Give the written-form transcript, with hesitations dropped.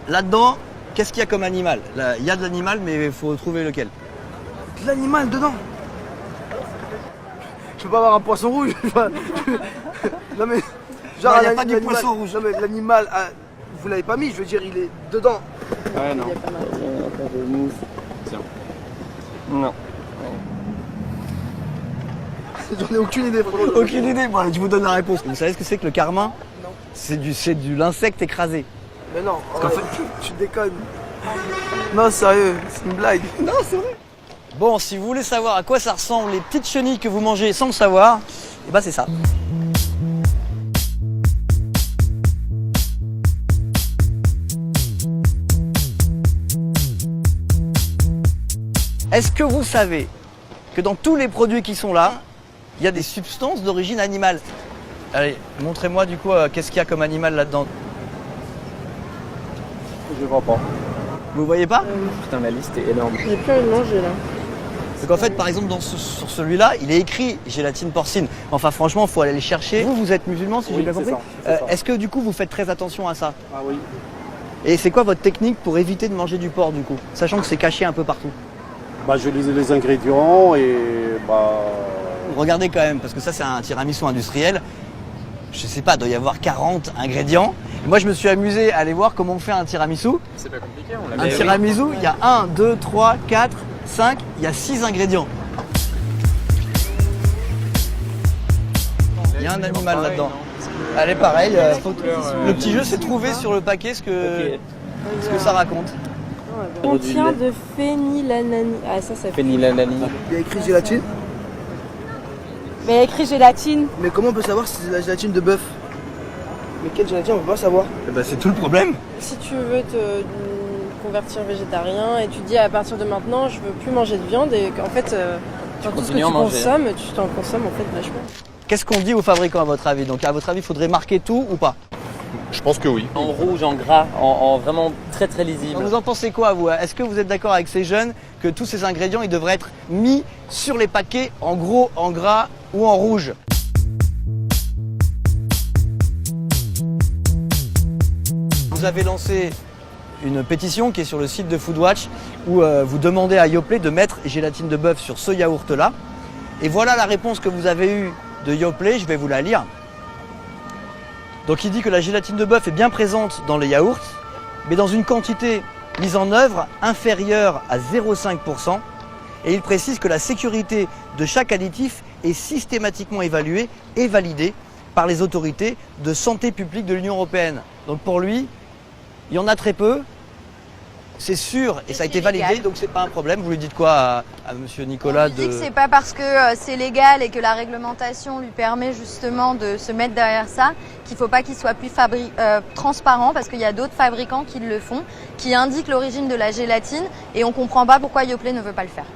là-dedans, qu'est-ce qu'il y a comme animal? Là, il y a de l'animal, mais il faut trouver lequel. De l'animal dedans. Je peux pas avoir un poisson rouge. Non mais. Non, y a pas du poisson rouge. Non mais l'animal, vous l'avez pas mis, je veux dire, il est dedans. Ouais, non. Tiens. Non. J'en ai aucune idée. Aucune idée, bon, je vous donne la réponse. Vous savez ce que c'est que le carmin? Non. C'est de l'insecte écrasé. Mais non, qu'en ouais, tu déconnes. Non, sérieux, c'est une blague. Non, c'est vrai. Bon, si vous voulez savoir à quoi ça ressemble les petites chenilles que vous mangez sans le savoir, et bah c'est ça. Est-ce que vous savez que dans tous les produits qui sont là, il y a des substances d'origine animale? Allez, montrez-moi du coup qu'est-ce qu'il y a comme animal là-dedans. Je vois pas. Vous voyez pas? Putain, la liste est énorme. J'ai plus envie de manger là. Donc en fait, par exemple, sur celui-là, il est écrit gélatine porcine. Enfin, franchement, il faut aller le chercher. Vous êtes musulman, si j'ai bien compris. Est-ce que du coup, vous faites très attention à ça? Ah oui. Et c'est quoi votre technique pour éviter de manger du porc du coup, sachant que c'est caché un peu partout? Bah, je lis les ingrédients et bah. Regardez quand même, parce que ça, c'est un tiramisu industriel. Je sais pas, il doit y avoir 40 ingrédients. Et moi, je me suis amusé à aller voir comment on fait un tiramisu. C'est pas compliqué, on Un tiramisu, il y a 1, 2, 3, 4, 5, il y a 6 ingrédients. Il y a un animal là-dedans. Allez, pareil, le petit jeu, c'est trouver sur le paquet ce que ça raconte. Contient de phénylalanine. Ah, ça fait. Phénylalanine. Il y a écrit gélatine. Mais il y a écrit gélatine. Mais comment on peut savoir si c'est de la gélatine de bœuf? Mais quelle gélatine, on peut pas savoir. Eh ben, c'est tout le problème. Si tu veux te convertir végétarien et tu dis à partir de maintenant je veux plus manger de viande et qu'en fait dans tout ce que tu consommes, tu t'en consommes en fait vachement. Qu'est-ce qu'on dit aux fabricants à votre avis? Donc à votre avis, il faudrait marquer tout ou pas? Je pense que oui. En rouge, en gras, en vraiment très très lisible. Vous en pensez quoi, vous? Est-ce que vous êtes d'accord avec ces jeunes que tous ces ingrédients ils devraient être mis sur les paquets en gros, en gras ou en rouge? Vous avez lancé une pétition qui est sur le site de Foodwatch où vous demandez à Yoplait de mettre gélatine de bœuf sur ce yaourt-là. Et voilà la réponse que vous avez eue de Yoplait, je vais vous la lire. Donc il dit que la gélatine de bœuf est bien présente dans les yaourts, mais dans une quantité mise en œuvre inférieure à 0,5%. Et il précise que la sécurité de chaque additif est systématiquement évaluée et validée par les autorités de santé publique de l'Union européenne. Donc pour lui, il y en a très peu, c'est sûr et ça a été validé, donc c'est pas un problème. Vous lui dites quoi à monsieur Nicolas? On lui dit que c'est pas parce que c'est légal et que la réglementation lui permet justement de se mettre derrière ça qu'il faut pas qu'il soit plus transparent, parce qu'il y a d'autres fabricants qui le font, qui indiquent l'origine de la gélatine et on comprend pas pourquoi Yoplait ne veut pas le faire.